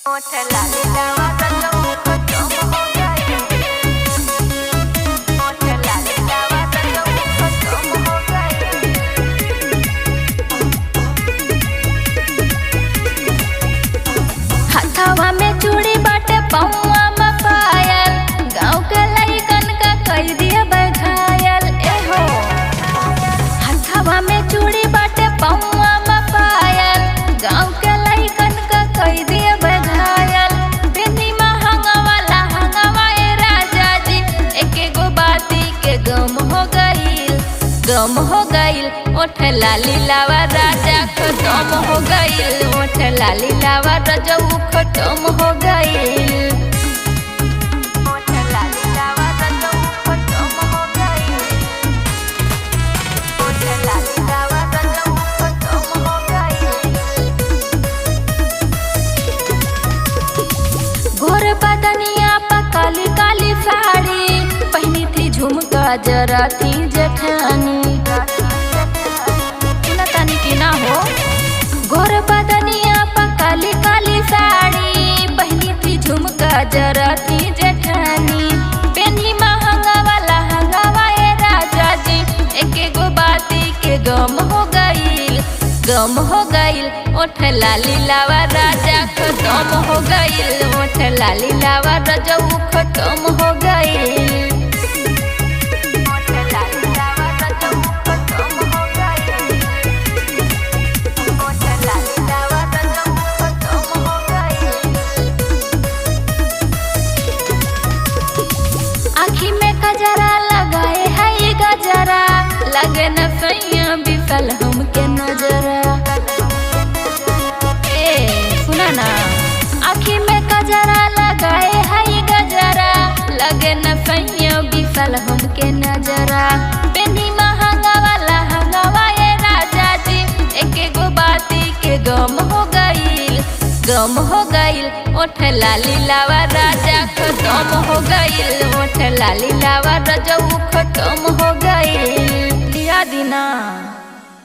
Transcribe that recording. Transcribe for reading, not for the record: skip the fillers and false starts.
ओठ लाली लावा रंगों को तुम हो गए। ओठ लाली लावा रंगों को तुम हो गए। हाथवा में चूड़ी बाटे पौवा में पायल, गाँव के लइकन का कई दिया बघायल। ए हो हाथवा में चूड़ी बाटे पौवा में पायल, गाँव के लइकन का कई दिया बघायल। बेनी महंगा वाला हंगवाए राजा जी, एके गो बाती के गम हो गईल, गम हो गईल। ओठ लाली लावा राजा खत्म हो गईल, ओठ लाली लावा रजऊ खत्म हो गईल। ओठ लाली लावा रजऊ खत्म हो गईल, ओठ लाली लावा रजऊ खत्म हो गईल। गोर बदनिया पर काली काली साड़ी पहनी थी, झुमका जरा थी जेठानी। तानी की ना हो गोर बदनिया पर काली काली साड़ी पहनी थी, झुमका जरा थी जेठानी। पेनी महंगा वाला हंगावाए राजा जी, एके गो बाती के गम हो गईल, गम हो गईल। ओठ लाली लावा राजा खत्म हो गईल, ओठ लाली लावा रजऊ खत्म हो गईल। ओठ लाली लावा रजऊ खत्म हो गईल, ओठ लाली लावा रजऊ खत्म हो गईल। आँखी में कजरा लगाए है गजरा, लगे न सैया बिसल हमके नजरा। सुना ना आँखी में कजरा लगाए है गजरा, लगे न सैया बिसल हमके नजरा। बेनी महंगा वाला हंगवाए राजा जी, एके गो बाती के गम हो गईल, गम हो गईल। ओठ लाली लावा राजा खत्म हो गईल, ओठ लाली लावा रजऊ खत्म हो गईल। लिया दीना।